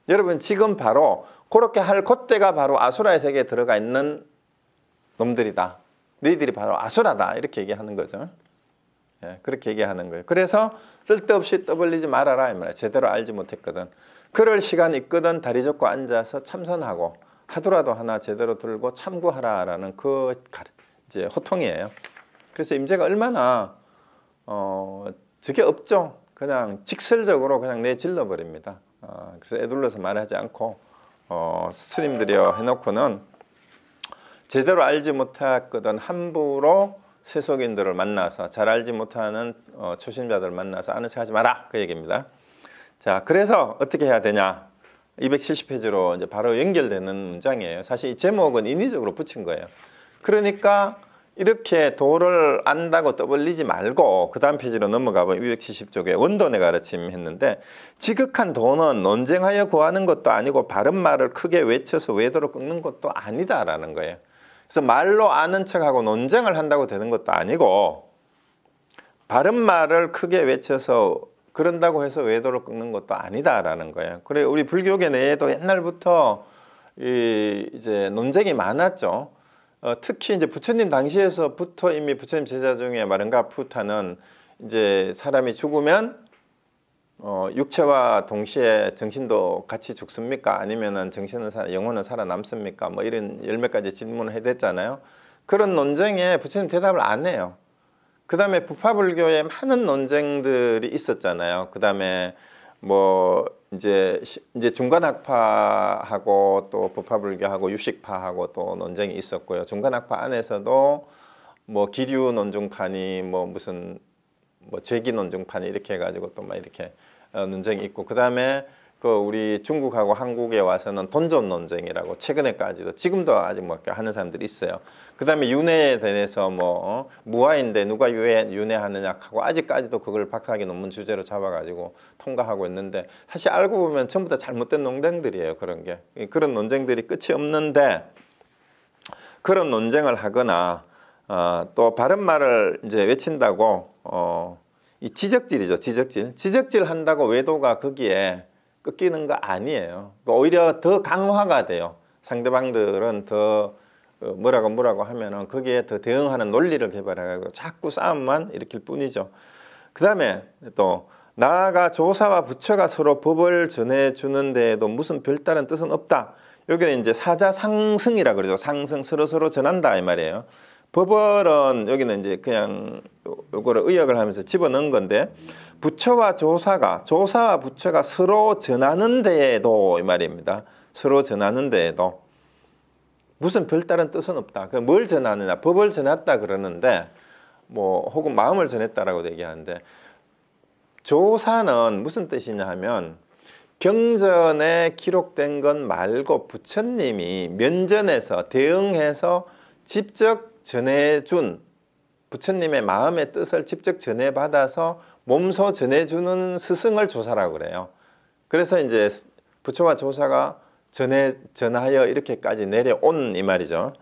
여러분 지금 바로 그렇게 할 그때가 바로 아수라의 세계에 들어가 있는 놈들이다. 너희들이 바로 아수라다 이렇게 얘기하는 거죠. 예, 그렇게 얘기하는 거예요. 그래서 쓸데없이 떠벌리지 말아라 이 말이에요. 제대로 알지 못했거든. 그럴 시간 있거든 다리 접고 앉아서 참선하고 하도라도 하나 제대로 들고 참고하라라는 그 이제 호통이에요. 그래서 임재가 얼마나 저게 없죠. 그냥 직설적으로 그냥 내질러 버립니다. 그래서 애둘러서 말하지 않고 스님들이요 해놓고는 제대로 알지 못했거든 함부로 세속인들을 만나서 잘 알지 못하는 초신자들을 만나서 아는 척하지 마라 그 얘기입니다. 자, 그래서 어떻게 해야 되냐? 270페이지로 이제 바로 연결되는 문장이에요. 사실 이 제목은 인위적으로 붙인 거예요. 그러니까 이렇게 도를 안다고 떠벌리지 말고 그 다음 페이지로 넘어가 보면 270쪽에 원도내 가르침 했는데 지극한 도는 논쟁하여 구하는 것도 아니고 바른 말을 크게 외쳐서 외도로 끊는 것도 아니다라는 거예요. 그래서 말로 아는 척하고 논쟁을 한다고 되는 것도 아니고 바른 말을 크게 외쳐서 그런다고 해서 외도를 끊는 것도 아니다라는 거예요. 그래 우리 불교계 내에도 옛날부터 이제 논쟁이 많았죠. 특히 이제 부처님 당시에서부터 이미 부처님 제자 중에 마른가푸타는 이제 사람이 죽으면 육체와 동시에 정신도 같이 죽습니까? 아니면은 영혼은 살아남습니까? 뭐 이런 열 몇 가지 질문을 해댔잖아요. 그런 논쟁에 부처님 대답을 안 해요. 그 다음에 부파불교에 많은 논쟁들이 있었잖아요. 그 다음에 뭐 이제 중간학파하고 또 부파불교하고 유식파하고 또 논쟁이 있었고요. 중간학파 안에서도 뭐 기류 논중파니 뭐 무슨 뭐 죄기 논증판이 이렇게 해가지고 또 막 이렇게 논쟁이 있고, 그 다음에 그 우리 중국하고 한국에 와서는 돈존 논쟁이라고 최근에까지도 지금도 아직 뭐 하는 사람들이 있어요. 그 다음에 윤회에 대해서 뭐 무아인데 누가 윤회하느냐 하고 아직까지도 그걸 박사학위 논문 주제로 잡아가지고 통과하고 있는데, 사실 알고 보면 전부 다 잘못된 논쟁들이에요. 그런 게, 그런 논쟁들이 끝이 없는데, 그런 논쟁을 하거나 또 바른 말을 이제 외친다고 이 지적질이죠. 지적질 한다고 외도가 거기에 꺾이는 거 아니에요. 오히려 더 강화가 돼요. 상대방들은 더 뭐라고 하면은 거기에 더 대응하는 논리를 개발해가지고 자꾸 싸움만 일으킬 뿐이죠. 그 다음에 또 나아가 조사와 부처가 서로 법을 전해주는 데에도 무슨 별다른 뜻은 없다. 여기는 이제 사자상승이라 그러죠. 상승, 서로 전한다 이 말이에요. 법을은 여기는 이제 그냥 요거를 의역을 하면서 집어넣은 건데, 부처와 조사와 부처가 서로 전하는 데에도 이 말입니다. 서로 전하는 데에도 무슨 별다른 뜻은 없다. 뭘 전하느냐? 법을 전했다 그러는데, 뭐 혹은 마음을 전했다라고 얘기하는데, 조사는 무슨 뜻이냐 하면 경전에 기록된 건 말고 부처님이 면전에서 대응해서 직접 전해준, 부처님의 마음의 뜻을 직접 전해받아서 몸소 전해주는 스승을 조사라고 그래요. 그래서 이제 부처와 조사가 전하여 이렇게까지 내려온 이 말이죠.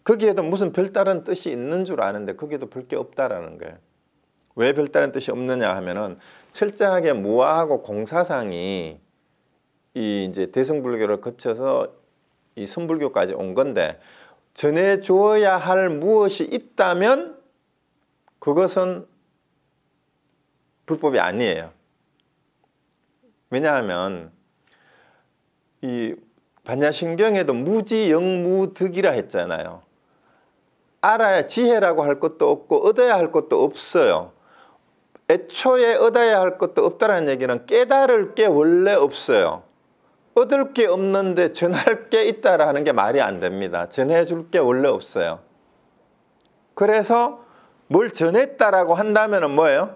거기에도 무슨 별다른 뜻이 있는 줄 아는데 거기에도 별 게 없다라는 거예요. 왜 별다른 뜻이 없느냐 하면은 철저하게 무아하고 공사상이 이 이제 대승불교를 거쳐서 이 선불교까지 온 건데, 전해 주어야 할 무엇이 있다면 그것은 불법이 아니에요. 왜냐하면 이 반야신경에도 무지영무득이라 했잖아요. 알아야 지혜라고 할 것도 없고 얻어야 할 것도 없어요. 애초에 얻어야 할 것도 없다라는 얘기는 깨달을 게 원래 없어요. 얻을 게 없는데 전할 게 있다라는 게 말이 안 됩니다. 전해줄 게 원래 없어요. 그래서 뭘 전했다라고 한다면 뭐예요?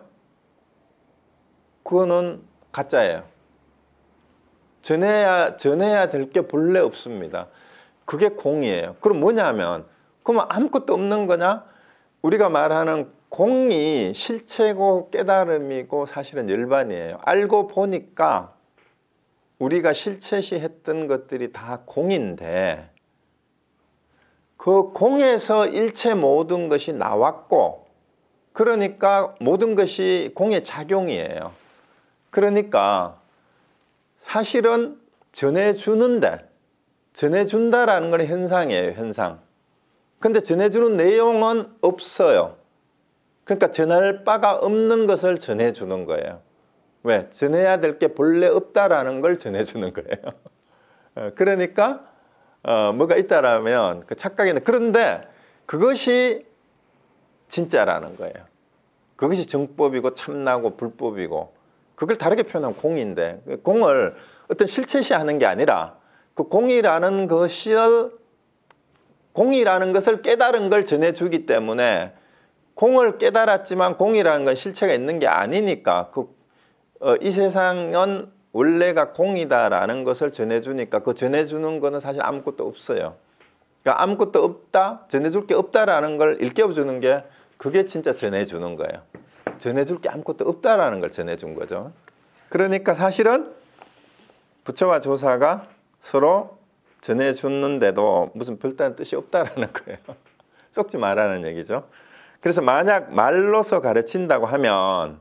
그거는 가짜예요. 전해야 될 게 본래 없습니다. 그게 공이에요. 그럼 뭐냐면, 그러면 아무것도 없는 거냐? 우리가 말하는 공이 실체고 깨달음이고 사실은 열반이에요. 알고 보니까 우리가 실체시 했던 것들이 다 공인데, 그 공에서 일체 모든 것이 나왔고, 그러니까 모든 것이 공의 작용이에요. 그러니까 사실은 전해주는데, 전해준다라는 건 현상이에요. 현상. 근데 전해주는 내용은 없어요. 그러니까 전할 바가 없는 것을 전해주는 거예요. 왜? 전해야 될 게 본래 없다라는 걸 전해주는 거예요. 그러니까 뭐가 있다라면 그 착각이는, 그런데 그것이 진짜라는 거예요. 그것이 정법이고 참나고 불법이고, 그걸 다르게 표현하면 공인데, 공을 어떤 실체시 하는 게 아니라 그 공이라는 것을 깨달은 걸 전해주기 때문에, 공을 깨달았지만 공이라는 건 실체가 있는 게 아니니까 이 세상은 원래가 공이다라는 것을 전해주니까 그 전해주는 거는 사실 아무것도 없어요. 그러니까 아무것도 없다, 전해줄 게 없다라는 걸 일깨워주는 게, 그게 진짜 전해주는 거예요. 전해줄 게 아무것도 없다라는 걸 전해준 거죠. 그러니까 사실은 부처와 조사가 서로 전해주는데도 무슨 별다른 뜻이 없다라는 거예요. 썩지 말라는 얘기죠. 그래서 만약 말로서 가르친다고 하면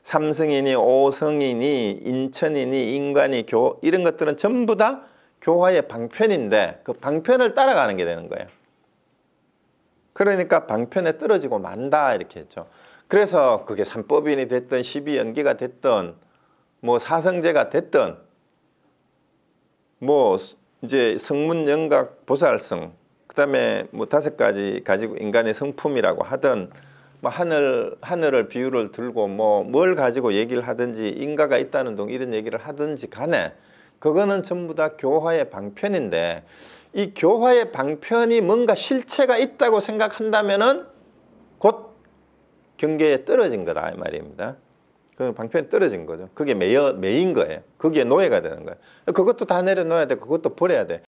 삼성이니 오성이니 인천이니 인간이 이런 것들은 전부 다 교화의 방편인데 그 방편을 따라가는 게 되는 거예요. 그러니까 방편에 떨어지고 만다 이렇게 했죠. 그래서 그게 삼법인이 됐든 십이연기가 됐든 뭐 사성제가 됐든 뭐 이제 성문영각 보살성, 그다음에 뭐 5가지 가지고 인간의 성품이라고 하든, 뭐 하늘을 비유를 들고 뭐 뭘 가지고 얘기를 하든지, 인가가 있다는 등 이런 얘기를 하든지 간에 그거는 전부 다 교화의 방편인데, 이 교화의 방편이 뭔가 실체가 있다고 생각한다면은 곧 경계에 떨어진 거다 이 말입니다. 그 방편이 떨어진 거죠. 그게 매인 거예요. 거기에 노예가 되는 거예요. 그것도 다 내려놓아야 돼. 그것도 버려야 돼.